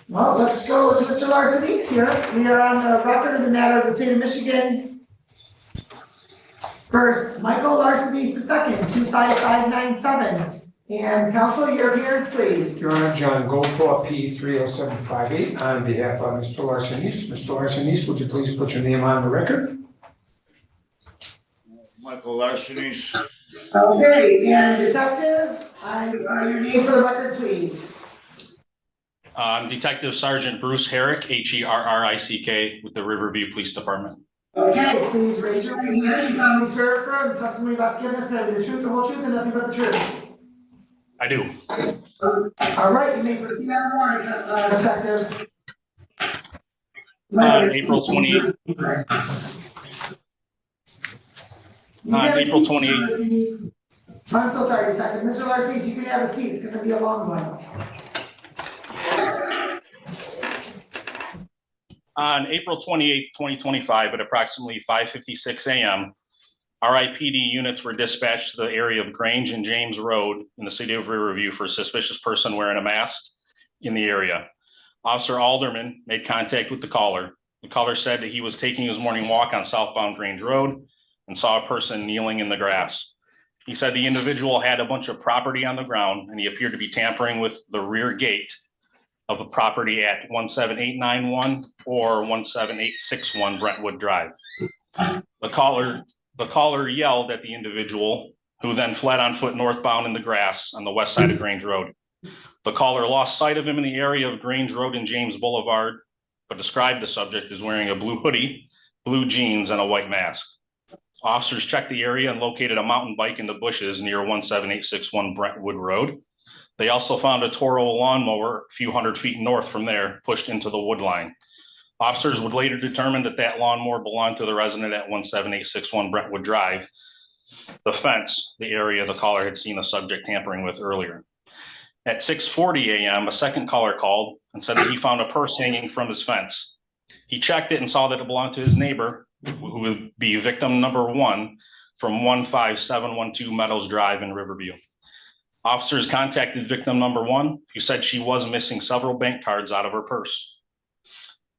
Well, let's go with Mr. Larson-East here. We are on the record of the matter of the state of Michigan. First, Michael Larson-East II, 25597. And counsel, your appearance, please. Your Honor, John Goldthorpe, P 30758, on behalf of Mr. Larson-East. Mr. Larson-East, would you please put your name on the record? Michael Larson-East. Okay, and detective, your name for the record, please. Detective Sergeant Bruce Herrick, Herrick, with the Riverview Police Department. Okay, please raise your right hand. You solemnly swear or affirm the testimony about to give us may be the truth, the whole truth, and nothing but the truth. I do. All right, you may proceed on the warrant, detective. April 28th. April 28th. I'm so sorry, detective. Mr. Larson, you can have a seat. It's going to be a long one. On April 28th, 2025, at approximately 5:56 a.m., RIPD units were dispatched to the area of Grange and James Road in the city of Riverview for a suspicious person wearing a mask in the area. Officer Alderman made contact with the caller. The caller said that he was taking his morning walk on southbound Grange Road and saw a person kneeling in the grass. He said the individual had a bunch of property on the ground and he appeared to be tampering with the rear gate of a property at 17891 or 17861 Brentwood Drive. The caller yelled at the individual, who then fled on foot northbound in the grass on the west side of Grange Road. The caller lost sight of him in the area of Grange Road and James Boulevard, but described the subject as wearing a blue hoodie, blue jeans, and a white mask. Officers checked the area and located a mountain bike in the bushes near 17861 Brentwood Road. They also found a Toro lawnmower a few hundred feet north from there, pushed into the wood line. Officers would later determine that that lawnmower belonged to the resident at 17861 Brentwood Drive, the fence, the area the caller had seen the subject tampering with earlier. At 6:40 a.m., a second caller called and said that he found a purse hanging from his fence. He checked it and saw that it belonged to his neighbor, who would be victim number 1 from 15712 Meadows Drive in Riverview. Officers contacted victim number 1, who said she was missing several bank cards out of her purse.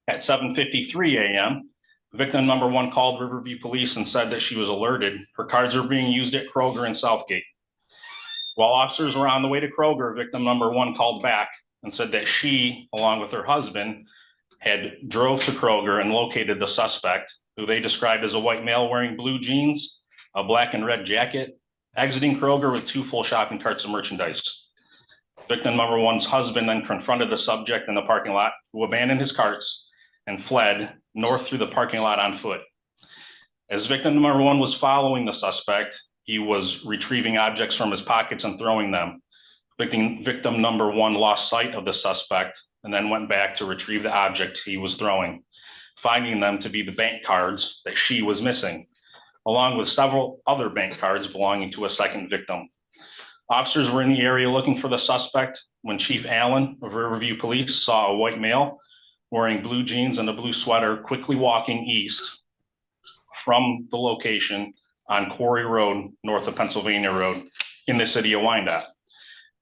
At 7:53 a.m., victim number 1 called Riverview Police and said that she was alerted. Her cards are being used at Kroger in Southgate. While officers were on the way to Kroger, victim number 1 called back and said that she, along with her husband, had drove to Kroger and located the suspect, who they described as a white male wearing blue jeans, a black and red jacket, exiting Kroger with 2 full shopping carts of merchandise. Victim number 1's husband then confronted the subject in the parking lot, who abandoned his carts and fled north through the parking lot on foot. As victim number 1 was following the suspect, he was retrieving objects from his pockets and throwing them. Victim number 1 lost sight of the suspect and then went back to retrieve the object he was throwing, finding them to be the bank cards that she was missing, along with several other bank cards belonging to a second victim. Officers were in the area looking for the suspect when Chief Allen of Riverview Police saw a white male wearing blue jeans and a blue sweater quickly walking east from the location on Quarry Road, north of Pennsylvania Road, in the city of Wyandotte.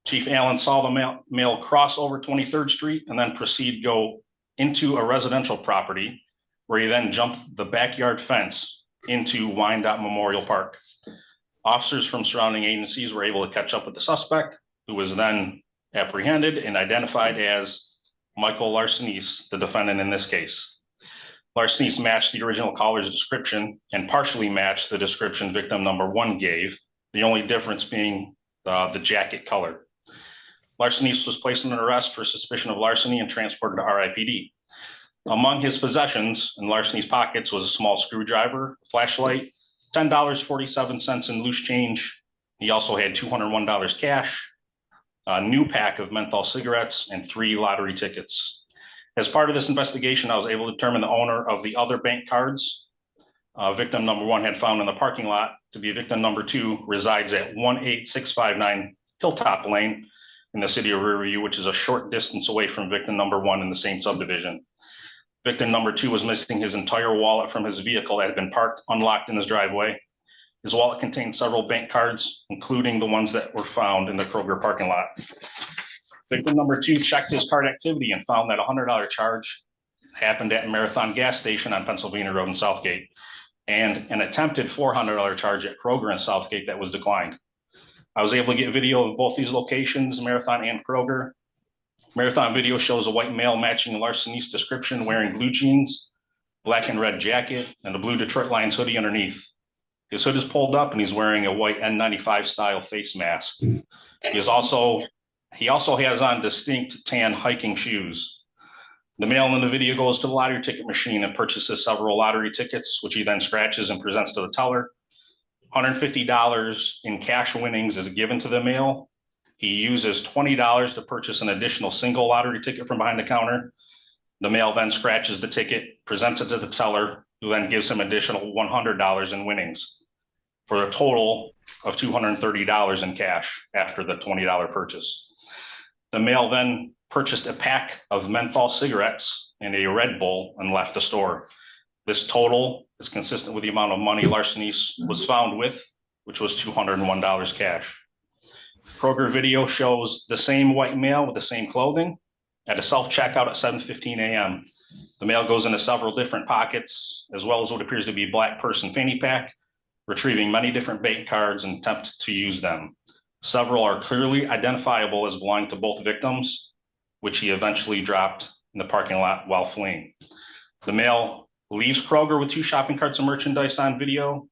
Chief Allen saw the male cross over 23rd Street and then proceed to go into a residential property, where he then jumped the backyard fence into Wyandotte Memorial Park. Officers from surrounding agencies were able to catch up with the suspect, who was then apprehended and identified as Michael Larson-East, the defendant in this case. Larson-East matched the original caller's description and partially matched the description victim number 1 gave, the only difference being the jacket color. Larson-East was placed under arrest for suspicion of larceny and transported to RIPD. Among his possessions in Larson-East's pockets was a small screwdriver, flashlight, $10.47 in loose change. He also had $201 cash, a new pack of menthol cigarettes, and 3 lottery tickets. As part of this investigation, I was able to determine the owner of the other bank cards victim number 1 had found in the parking lot to be victim number 2, resides at 18659 Hilltop Lane in the city of Riverview, which is a short distance away from victim number 1 in the same subdivision. Victim number 2 was missing his entire wallet from his vehicle that had been parked unlocked in his driveway. His wallet contained several bank cards, including the ones that were found in the Kroger parking lot. Victim number 2 checked his card activity and found that a $100 charge happened at Marathon gas station on Pennsylvania Road in Southgate, and an attempted $400 charge at Kroger in Southgate that was declined. I was able to get video of both these locations, Marathon and Kroger. Marathon video shows a white male matching larcenies description, wearing blue jeans, black and red jacket, and a blue Detroit Lions hoodie underneath. His hood is pulled up and he's wearing a white N95 style face mask. He also has on distinct tan hiking shoes. The male in the video goes to the lottery ticket machine and purchases several lottery tickets, which he then scratches and presents to the teller. $150 in cash winnings is given to the male. He uses $20 to purchase an additional single lottery ticket from behind the counter. The male then scratches the ticket, presents it to the teller, who then gives him additional $100 in winnings, for a total of $230 in cash after the $20 purchase. The male then purchased a pack of menthol cigarettes and a Red Bull and left the store. This total is consistent with the amount of money larcenies was found with, which was $201 cash. Kroger video shows the same white male with the same clothing at a self-checkout at 7:15 a.m. The male goes into several different pockets, as well as what appears to be a black purse and fanny pack, retrieving many different bank cards and attempts to use them. Several are clearly identifiable as belonging to both victims, which he eventually dropped in the parking lot while fleeing. The male leaves Kroger with 2 shopping carts of merchandise on video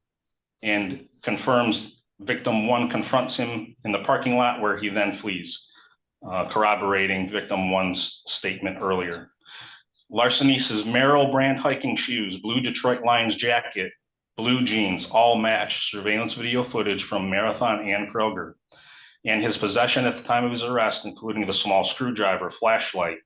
and confirms victim 1 confronts him in the parking lot, where he then flees, corroborating victim 1's statement earlier. Larcenies' Merrill brand hiking shoes, blue Detroit Lions jacket, blue jeans, all match surveillance video footage from Marathon and Kroger. And his possession at the time of his arrest, including the small screwdriver, flashlight,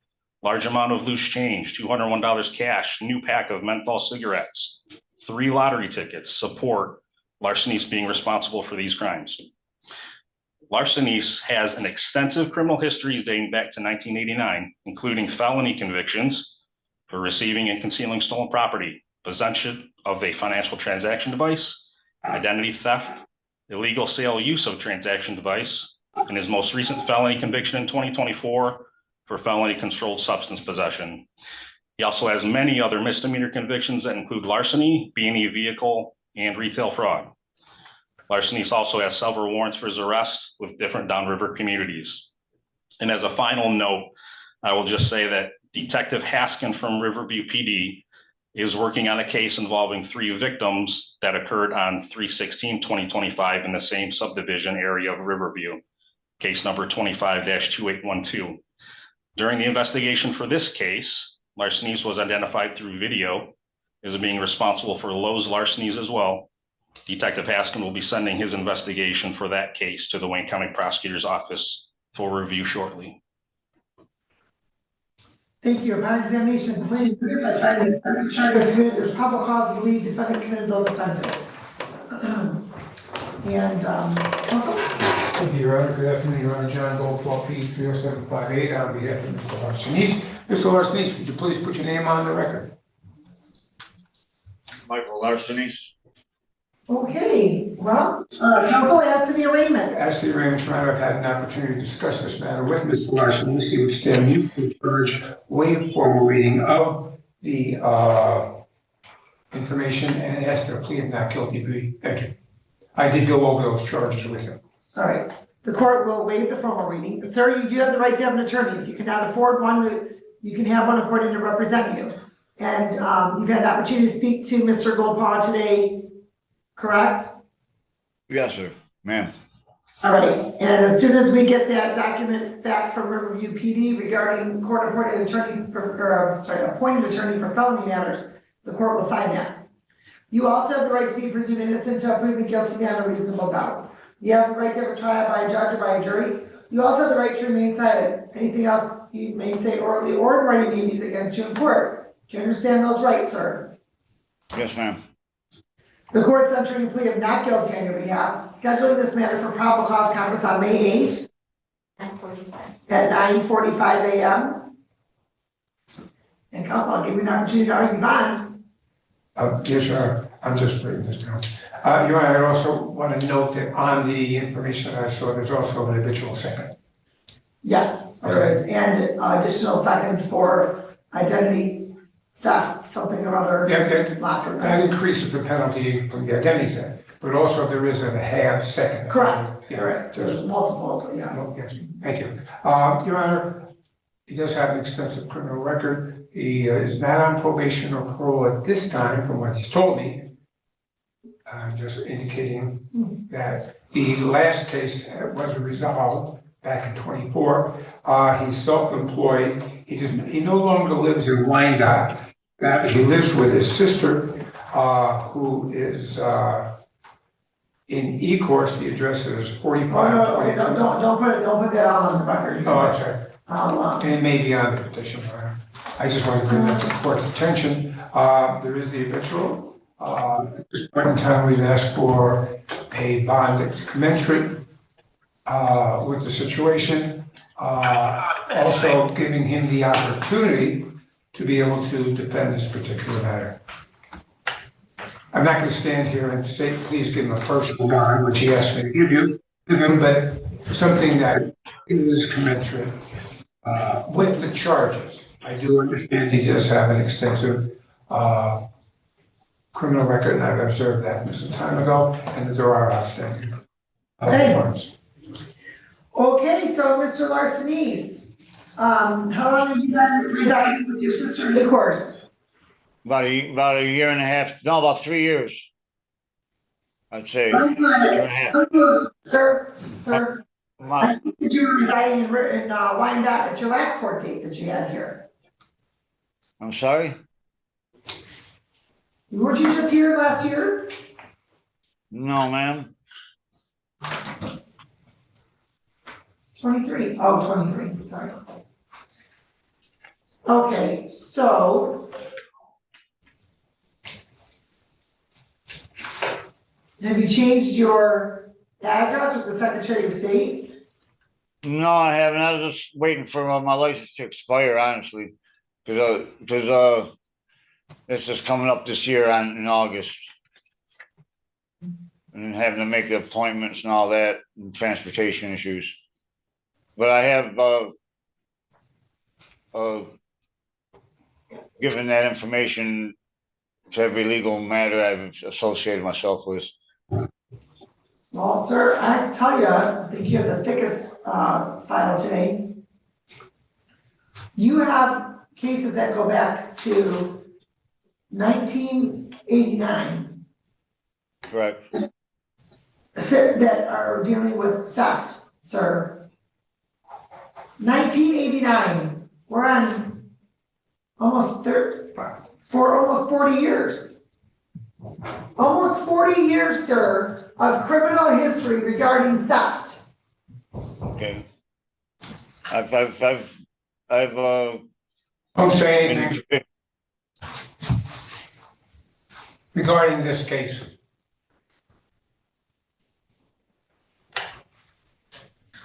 large amount of loose change, $201 cash, new pack of menthol cigarettes, 3 lottery tickets, support Larcenies being responsible for these crimes. Larcenies has an extensive criminal history dating back to 1989, including felony convictions for receiving and concealing stolen property, possession of a financial transaction device, identity theft, illegal sale use of transaction device, and his most recent felony conviction in 2024 for felony controlled substance possession. He also has many other misdemeanor convictions that include larceny, B&E vehicle, and retail fraud. Larcenies also has several warrants for his arrest with different downriver communities. And as a final note, I will just say that Detective Haskin from Riverview PD is working on a case involving 3 victims that occurred on 3/16/2025 in the same subdivision area of Riverview, case number 25-2812. During the investigation for this case, Larcenies was identified through video as being responsible for Lowe's larcenies as well. Detective Haskin will be sending his investigation for that case to the Wayne County Prosecutor's Office for review shortly. Thank you. Upon examination, complaining for this, I find that this charge was committed, there's probable cause to believe defendant committed those offenses. Counsel? Thank you, Your Honor. Good afternoon, Your Honor. John Goldwall, P 30758, on behalf of Mr. Larcenies. Mr. Larcenies, would you please put your name on the record? Michael Larcenies. Okay, well, counsel, as to the arraignment. As to the arraignment, Your Honor, I've had an opportunity to discuss this matter with Mr. Larcenies. He would stand mute to urge waive formal reading of the information and ask that a plea of not guilty be entered. I did go over those charges with him. All right. The court will waive the formal reading. Sir, you do have the right to have an attorney. If you cannot afford one, you can have one appointed to represent you. And you've had an opportunity to speak to Mr. Goldpaw today, correct? Yes, sir, ma'am. All right. And as soon as we get that document back from Riverview PD regarding court-appointed attorney appointed attorney for felony matters, the court will sign that. You also have the right to be presumed innocent until proven guilty beyond a reasonable doubt. You have the right to have a trial by a judge or by a jury. You also have the right to remain silent. Anything else you may say orally or in writing may be used against you in court. Do you understand those rights, sir? Yes, ma'am. The court's entering a plea of not guilty on your behalf, scheduling this matter for probable cause conference on May 8th at 9:45 a.m. And counsel, I'll give you an opportunity to argue bond. Yes, sir. I'm just writing this down. Your Honor, I also want to note that on the information that I saw, there's also an habitual second. Yes, there is, and additional seconds for identity theft, something or other. Yeah, Lots of that them. increases the penalty from the identity theft, but also there is a half second. Correct, Yeah, there is, there's multiple, yes. Oh, yes, thank you. Your Honor, he does have an extensive criminal record. He is not on probation or parole at this time, from what he's told me. I'm just indicating that the last case was resolved back in '24. He's self-employed. He no longer lives in Wyandotte. He lives with his sister, who is in E-course. The address is 4522. Don't put that on the record. Oh, I'm sorry. I'll, And it may be on the petition, Your Honor. I just want to bring that to the court's attention. There is the habitual. At this point in time, we've asked for a bond that's commensurate with the situation. Also giving him the opportunity to be able to defend this particular matter. I'm not going to stand here and say, please give him a personal bond, which he asked me to give him, but something that is commensurate with the charges. I do understand he does have an extensive criminal record, and I've observed that from some time ago, and that there are outstanding warrants. Okay, so Mr. Larsenis, how long have you been residing with your sister in E-course? About a year and a half, no, about 3 years. I'd say. I'm sorry. Sir, I My, think that you were residing in Wyandotte at your last court date that you had here. I'm sorry? Weren't you just here last year? No, ma'am. 23. Oh, 23, sorry. Okay, so have you changed your address with the Secretary of State? No, I haven't. I was just waiting for my license to expire, honestly. Because it's just coming up this year in August. And having to make the appointments and all that, and transportation issues. But I have given that information to every legal matter I've associated myself with. Well, sir, I have to tell you, I think you have the thickest file today. You have cases that go back to 1989 Correct. that are dealing with theft, sir. 1989, we're on almost 40 years. Almost 40 years, sir, of criminal history regarding theft. Okay. I've Don't say anything regarding this case.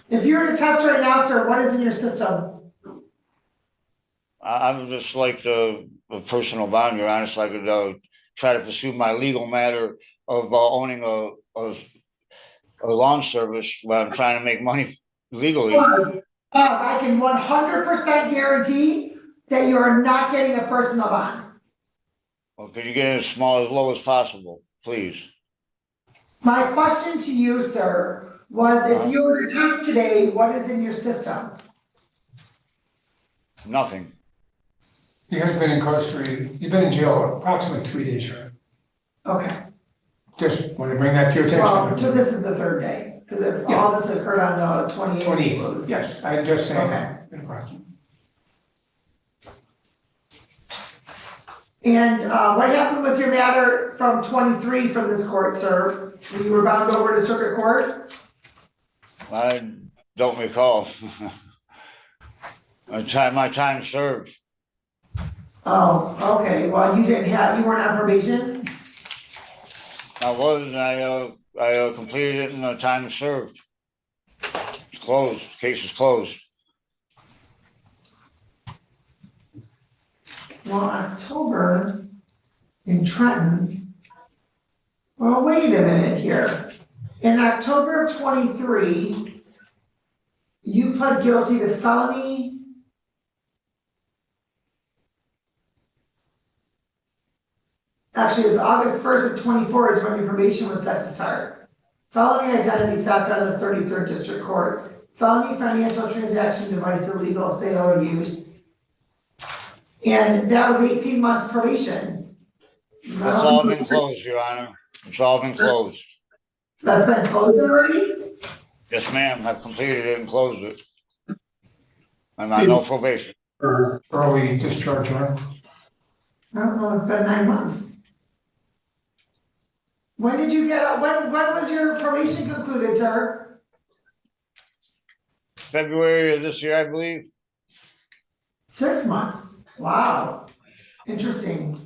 If you were to test right now, sir, what is in your system? I'm just like a personal bond, Your Honor, so I could try to pursue my legal matter of owning a lawn service while I'm trying to make money legally. I can 100% guarantee that you are not getting a personal bond. Well, could you get it as low as possible, please? My question to you, sir, was if you were to test today, what is in your system? Nothing. He has been incarcerated. He's been in jail approximately 3 days, sir. Okay. Just want to bring that to your attention. Well, so this is the third day, because if all this occurred on the 28th. 28th, yes, I'm just saying. Okay. Approximately. And what happened with your matter from 23 from this court, sir? You were bound over to circuit court? I don't recall. My time served. Oh, okay, well, you weren't on probation? I was, and I completed it in the time served. It's closed, case is closed. Well, October in Trenton. Well, wait a minute here. In October of 23, You pled guilty to felony. Actually, it's August 1st of 24 is when your probation was set to start. Felony identity theft out of the 33rd District Court. Felony financial transaction device illegal sale or use. And that was 18 months probation. It's all been closed, Your Honor. It's all been closed. That's been closed already? Yes, ma'am. I've completed it and closed it. I'm on no probation. Early discharge, Your Honor. I don't know, it's been 9 months. When did you get out? When was your probation concluded, sir? February of this year, I believe. 6 months. Wow. Interesting.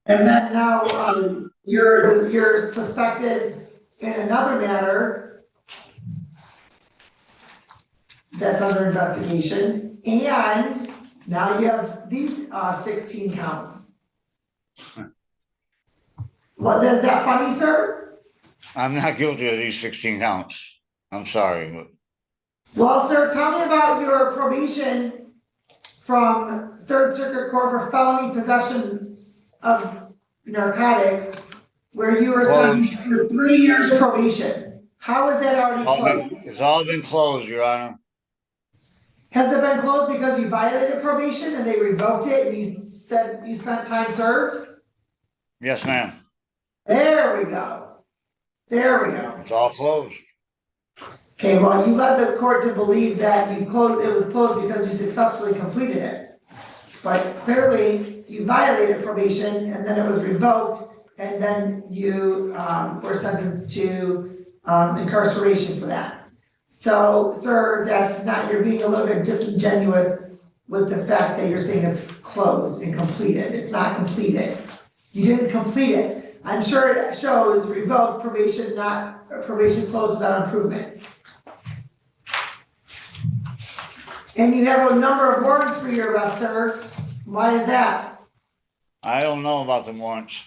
And then now you're suspected in another matter that's under investigation, and now you have these 16 counts. What is that funny, sir? I'm not guilty of these 16 counts. I'm sorry, but Well, sir, tell me about your probation from Third Circuit Court for felony possession of narcotics, where you were sentenced to 3 years probation. How is that already closed? it's all been closed, Your Honor. Has it been closed because you violated probation and they revoked it and you said you spent time served? Yes, ma'am. There we go. There we go. It's all closed. Okay, well, you led the court to believe that it was closed because you successfully completed it. But clearly, you violated probation and then it was revoked, and then you were sentenced to incarceration for that. So, sir, you're being a little bit disingenuous with the fact that you're saying it's closed and completed. It's not completed. You didn't complete it. I'm sure it shows revoked probation, not probation closed without improvement. And you have a number of warrants for your arrest, sir. Why is that? I don't know about the warrants.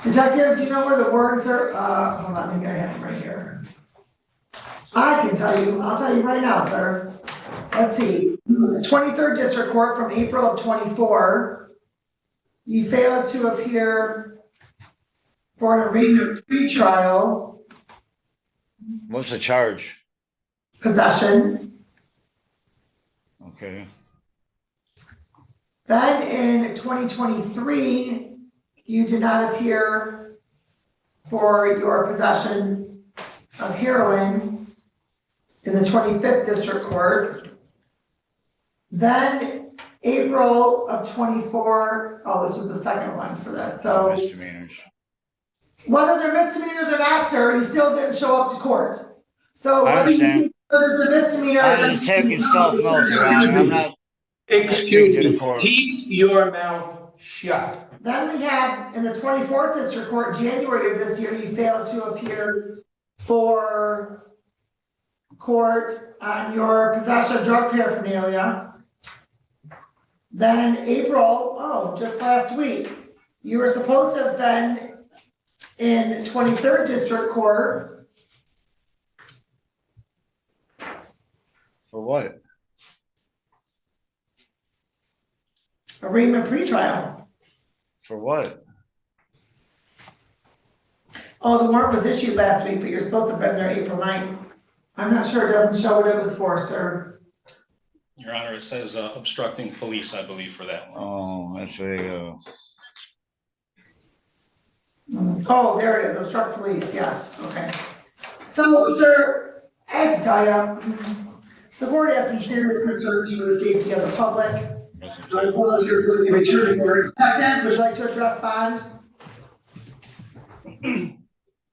Detective, do you know where the warrants are? Hold on, maybe I have them right here. I can tell you, I'll tell you right now, sir. Let's see, 23rd District Court from April of 24. You failed to appear for an arraignment pretrial. What's the charge? Possession. Okay. Then in 2023, you did not appear for your possession of heroin in the 25th District Court. Then April of 24, oh, this was the second one for this, so. Misdemeanors. Whether they're misdemeanors or not, sir, you still didn't show up to court. So I whether you understand. think it's a misdemeanor. I'm taking self-notes, Your Honor. I'm not. Excuse to the me, court. keep your mouth shut. Then we have in the 24th District Court, January of this year, you failed to appear for court on your possession of drug paraphernalia. Then April, oh, just last week, you were supposed to have been in 23rd District Court. For what? Arraignment pretrial. For what? Oh, the warrant was issued last week, but you're supposed to have been there April 9th. I'm not sure, it doesn't show what it was for, sir. Your Honor, it says obstructing police, I believe, for that one. Oh, that's a, Oh, there it is, obstruct police, yes, okay. So, sir, I have to tell you, the board has some serious concerns for the safety of the public, as well as your ability to return to court. Detective, would you like to address bond?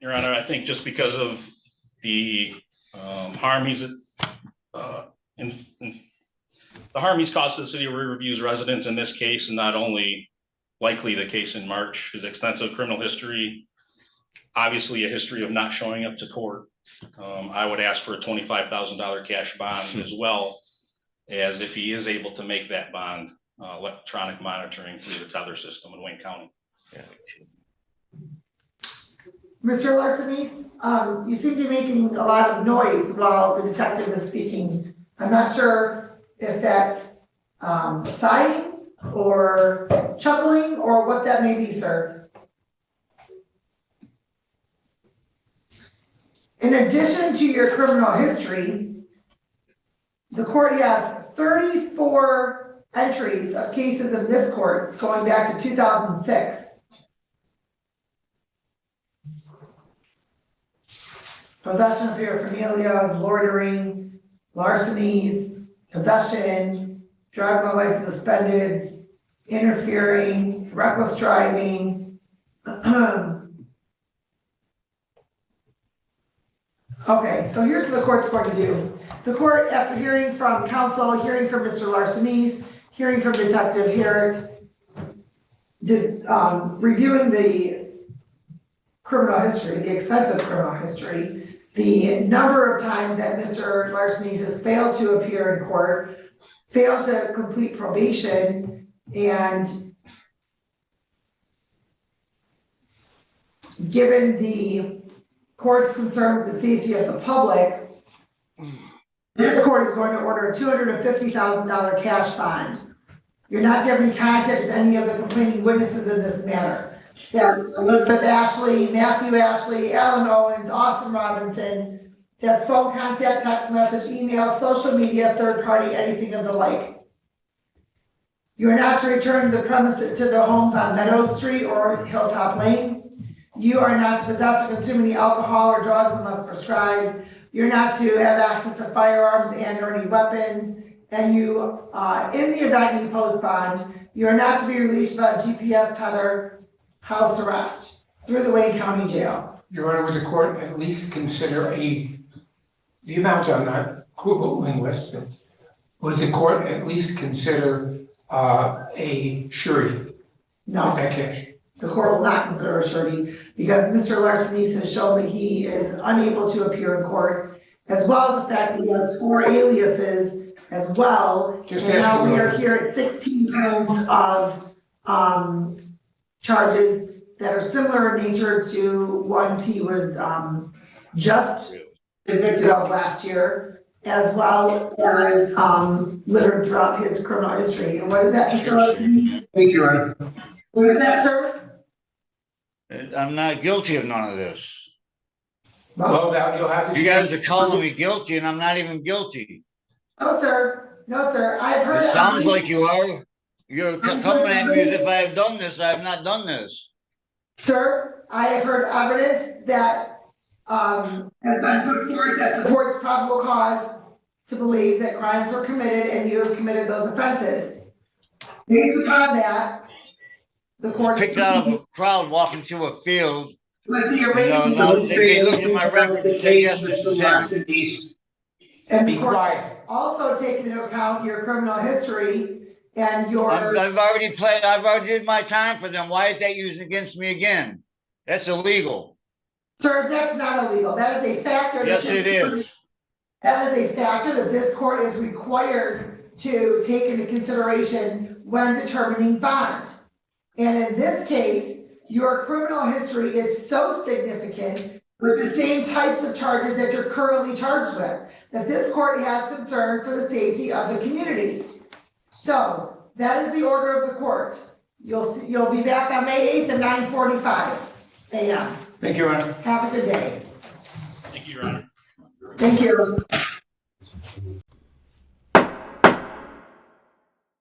Your Honor, I think just because of the harm he's the harm he's caused to the city of Riverview's residents in this case, and not only likely the case in March, his extensive criminal history, obviously a history of not showing up to court. I would ask for a $25,000 cash bond, as well as, if he is able to make that bond, electronic monitoring through the tether system in Wayne County. Mr. Larsenis, you seem to be making a lot of noise while the detective is speaking. I'm not sure if that's sighing or chuckling or what that may be, sir. In addition to your criminal history, the court has 34 entries of cases in this court going back to 2006. Possession of paraphernalia, loitering, larcenies, possession, driving while license suspended, interfering, reckless driving. Okay, so here's what the court's going to do. The court, after hearing from counsel, hearing from Mr. Larsenis, hearing from Detective Herrick, reviewing the criminal history, the extensive criminal history, the number of times that Mr. Larsenis has failed to appear in court, failed to complete probation, and given the court's concern with the safety of the public, this court is going to order a $250,000 cash bond. You're not to have any contact with any of the complaining witnesses in this matter. That's Elizabeth Ashley, Matthew Ashley, Alan Owens, Austin Robinson. That's phone contact, text message, email, social media, third party, anything of the like. You are not to return the premises to the homes on Meadows Street or Hilltop Lane. You are not to possess or consume any alcohol or drugs unless prescribed. You're not to have access to firearms and or any weapons. And you, in the event you post bond, you are not to be released without GPS tether, house arrest through the Wayne County Jail. Your Honor, would the court at least consider the amount I'm not quibbling with, but would the court at least consider a surety? No. With that cash? The court will not consider a surety because Mr. Larsenis has shown that he is unable to appear in court, as well as the fact that he has 4 aliases as well. Just and now we asking. are here at 16 counts of charges that are similar in nature to ones he was just convicted of last year, as well as littered throughout his criminal history. And what is that, Mr. Larsenis? Thank you, Your Honor. What is that, sir? I'm not guilty of none of this. Well, now you'll have to. You guys are calling me guilty and I'm not even guilty. No, sir. No, sir. I've heard. It sounds like you are. You're coming at me as if I have done this. I have not done this. Sir, I have heard evidence that has been put forward that supports probable cause to believe that crimes were committed and you have committed those offenses. Based upon that, the court Picked out of a crowd walking through a field. with the No, arraignment. no, they looked at my record and said, yes, this is him. And Be the court quiet. also taking into account your criminal history and your. I've already did my time for them. Why is that used against me again? That's illegal. Sir, that's not illegal. That is a factor. Yes, it is. That is a factor that this court is required to take into consideration when determining bond. And in this case, your criminal history is so significant with the same types of charges that you're currently charged with, that this court has concern for the safety of the community. So that is the order of the court. You'll be back on May 8th at 9:45 a.m. Thank you, Your Honor. Have a good day. Thank you, Your Honor. Thank you.